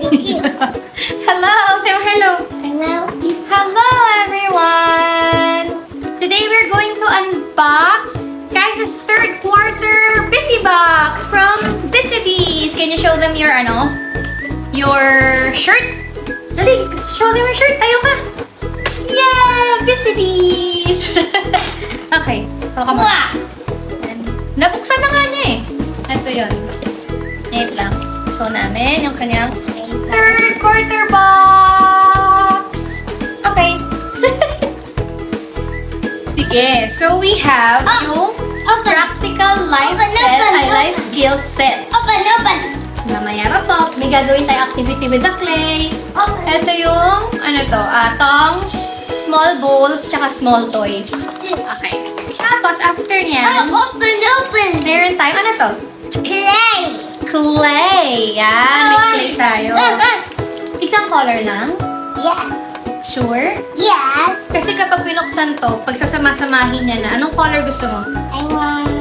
Hello! Say hello! Hello. Hello, everyone! Today we're going to unbox Kaius' third quarter Busy Box from Busy Bees. Can you show them your, your shirt? Dali, show them your shirt. Tayo ka! Yeah! Busy Bees! Okay. Baka mo. Nabuksan na nga niya eh. Ito yun. Wait lang. Show namin yung kanyang third quarter box. Okay. Sige. So we have yung practical life set, life skills set. Open. Mamaya na po. May gagawin tayo activity with the clay. Ito yung, tongs, small bowls, tsaka small toys. Okay. Tapos, after niyan, Open. meron tayo, Clay. Clay. Yan, may clay tayo. Isang color lang? Yes. Sure? Yes. Kasi kapag binuksan to, pag sasama-samahin niya na, anong color gusto mo? I want...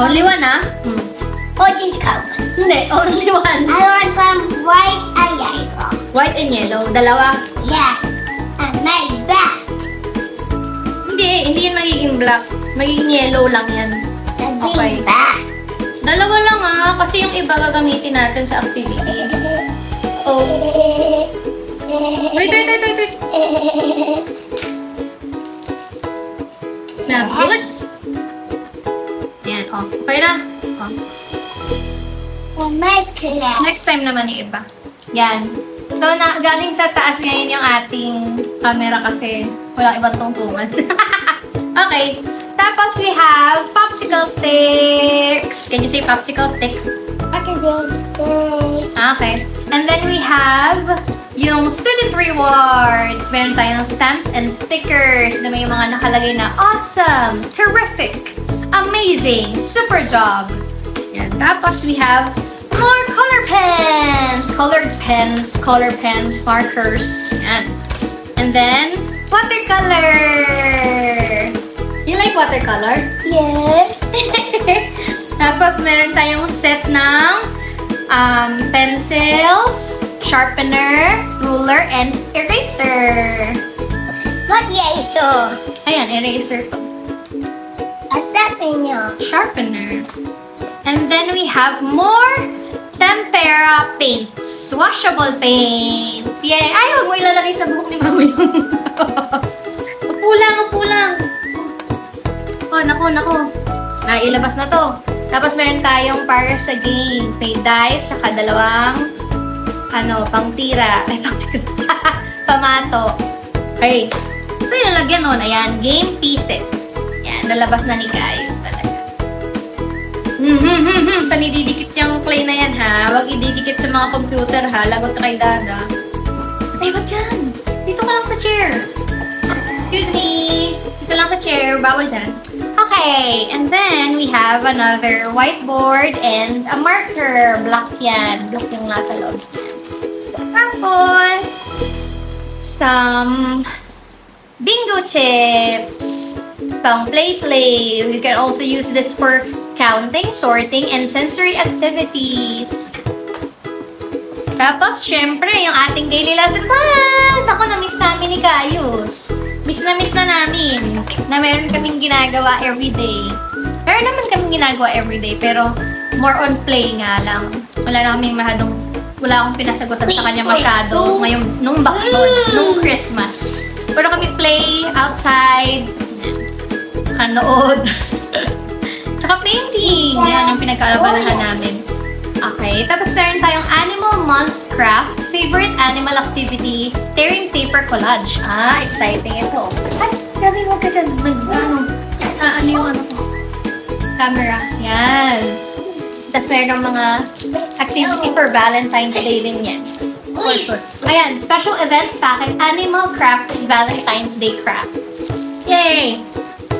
Only one, ah? all these colors. Hindi, only one. I want some white and yellow. White and yellow. Dalawa. Yeah. And my black. Hindi yun magiging black. Magiging yellow lang yan. Okay. Black. Dalawa lang, ah. Kasi yung iba gagamitin natin sa activity. Oh. Wait. Smells good. Yan, oh. Okay na. Oh. And my clay. Next time naman yung iba. Yan. So, galing sa taas ngayon yung ating camera kasi walang ibang tungtungan. Okay. Tapos we have popsicle sticks. Can you say popsicle sticks? Okay, this thing. Okay. And then we have yung student rewards. Meron tayong stamps and stickers na may mga nakalagay na awesome, terrific, amazing, super job. Yan. Tapos we have more color pens. Color pens, markers. Yan. And then, watercolor. You like watercolor? Yes. Tapos, meron tayong set ng pencils, sharpener, ruler, and eraser. What yellow? Ayan, eraser to. A sapinyo. Sharpener. And then we have more tempera paints. Washable paints. Yay! Ay, huwag mo ilalagay sa buhok ni Mama yung... Upo lang. Oh, nako. Ilabas na to. Tapos meron tayong para sa game. May dice, tsaka dalawang pangtira. Ay, pangtira. Pamato. Okay. So, yung lagyan nun, ayan, game pieces. Yan, nalabas na ni Kaius talaga. Sa nididikit yung clay na yan, ha? Huwag ididikit sa mga computer, ha? Lagot kay Dada. Ay, ba't yan? Dito ka lang sa chair. Excuse me. Dito lang sa chair. Bawal dyan. Okay. And then, we have another whiteboard and a marker. Black yan. Black yung nasa loob. Tapos, some bingo chips. Pang play. You can also use this for counting, sorting, and sensory activities. Tapos, syempre, yung ating daily lesson class. Ako, na-miss namin ni Kaius. Miss na namin na meron kaming ginagawa everyday. Meron naman kaming ginagawa everyday, pero more on play nga lang. Wala akong pinasagutan sa kanya masyado nung bakasyon, nung Christmas. Pero kami play outside, kanood, tsaka painting. Yan yung pinagkaabalahan namin. Okay, tapos meron tayong Animal Month Craft, Favorite Animal Activity, Tearing Paper Collage. Exciting ito. Ay, gabi mo ka dyan. Camera. Yan. Tapos meron ng mga activity for Valentine's Day din yan. For sure. Ayan, special events packet, Animal Craft and Valentine's Day Craft. Yay!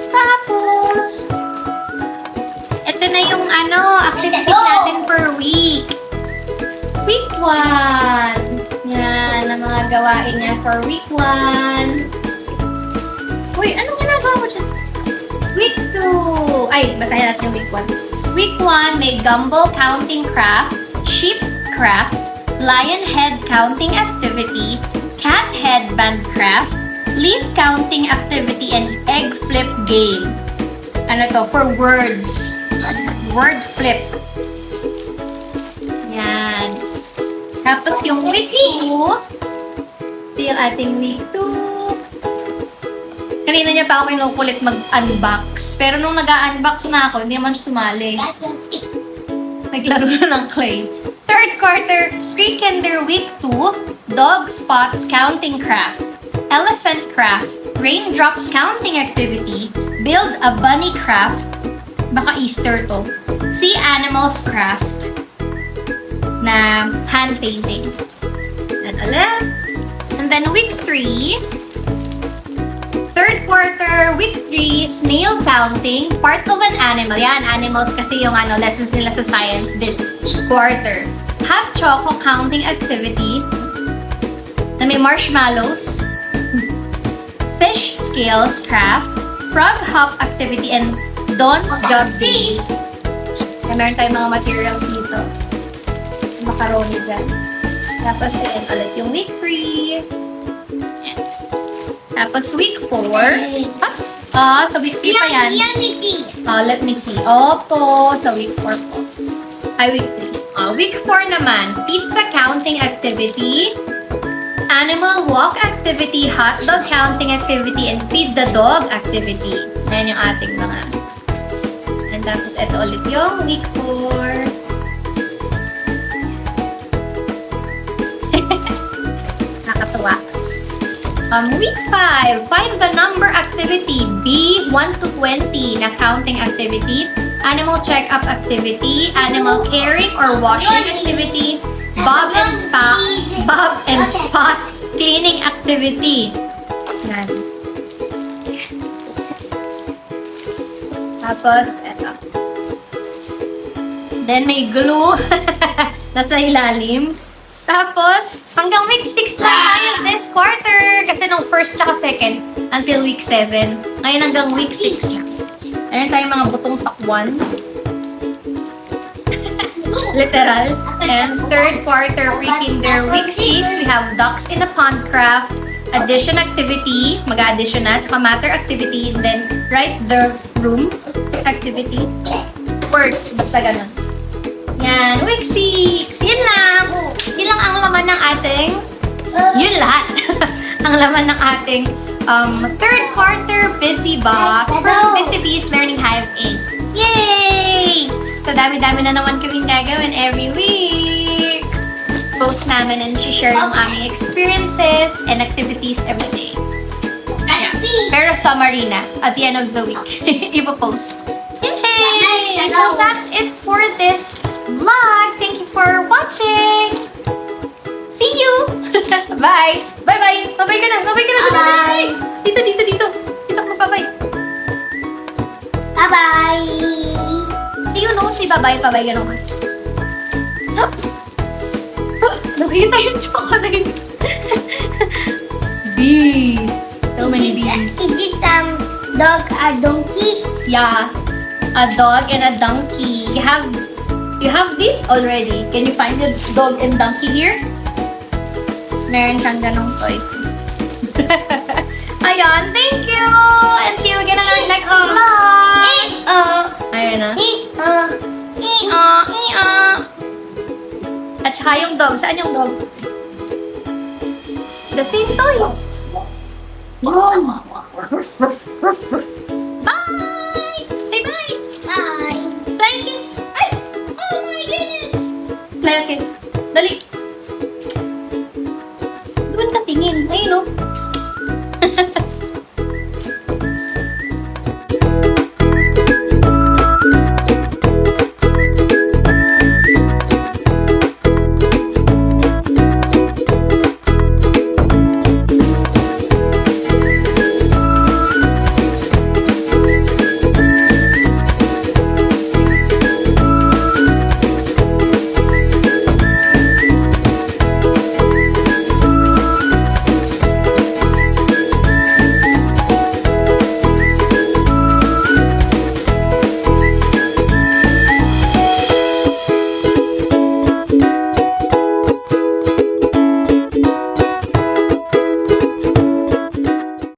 Tapos, ito na yung activities natin per week. Week 1. Yan, ang mga gawain niya for week 1. Uy, anong ginagawa mo dyan? Week 2. Ay, basahin natin yung week 1. Week 1, may gumball counting craft, sheep craft, lion head counting activity, cat headband craft, leaf counting activity, and egg flip game. Ano to? For words. Word flip. Yan. Tapos yung week 2, ito yung ating week 2. Kanina niya pa ako kinukulit mag-unbox. Pero nung nag-unbox na ako, hindi naman siya sumali. Naglaro na ng clay. Third quarter, pre-kinder week 2, dog spots counting craft, elephant craft, raindrops counting activity, build a bunny craft, baka Easter to, sea animals craft, na hand painting. And ulit. And then week 3, third quarter, week 3, snail counting, part of an animal. Yan, animals kasi yung lessons nila sa science this quarter. Hot choco counting activity na may marshmallows, fish scales craft, frog hop activity, and Dawn's job day. Meron tayong mga materials dito. Macaroni dyan. Tapos yun ulit yung week 3. Tapos week 4. Oops. Sa week 3 pa yan. Let me see. Opo, sa week 4 po. Ay, week 3. Week 4 naman. Pizza counting activity, animal walk activity, hot dog counting activity, and feed the dog activity. Yan yung ating mga. And tapos ito ulit yung week 4. Nakakatuwa. Week 5, find the number activity, B 1 to 20 na counting activity, animal checkup activity, animal caring or washing activity, Bob and Spot cleaning activity. Yan. Tapos, eto. Then may glue nasa ilalim. Tapos, hanggang week 6 lang tayo this quarter. Kasi nung first tsaka second, until week 7. Ngayon hanggang week 6 lang. Meron tayong mga butong takwan. Literal. And third quarter, pre-kinder, week 6, we have ducks in a pond craft, addition activity, mag-addition na, tsaka matter activity, and then write the room activity. Words, basta ganun. Yan, week 6. Yan lang. Yun lang ang laman ng ating, yun lahat. Ang laman ng ating third quarter busy box from Busy Bees Learninghive Inc. Yay! So, dami-dami na naman kaming gagawin every week. Post namin and share yung aming experiences and activities every day. Yeah. Pero summary na at the end of the week. Ipo-post. Yay! So, that's it for this vlog. Thank you for watching. See you! Bye! Bye-bye! Bye-bye ka na! Bye-bye ka na! Bye! Dito! Dito ka mag-bye! Bye-bye! Ayun o, say bye-bye. Bye-bye ka naman. Nakita yung chocolate. Bees! So many bees. Is this dog a donkey? Yeah. A dog and a donkey. You have this already. Can you find the dog and donkey here? Meron siyang ganong toy. Ayun, thank you! And see you again on our next vlog! Ayun na. At saka yung dog. Saan yung dog? The same toy. Yun. Bye! Say bye! Bye! Fly a kiss! Ay! Oh my goodness! Fly a kiss. Dali!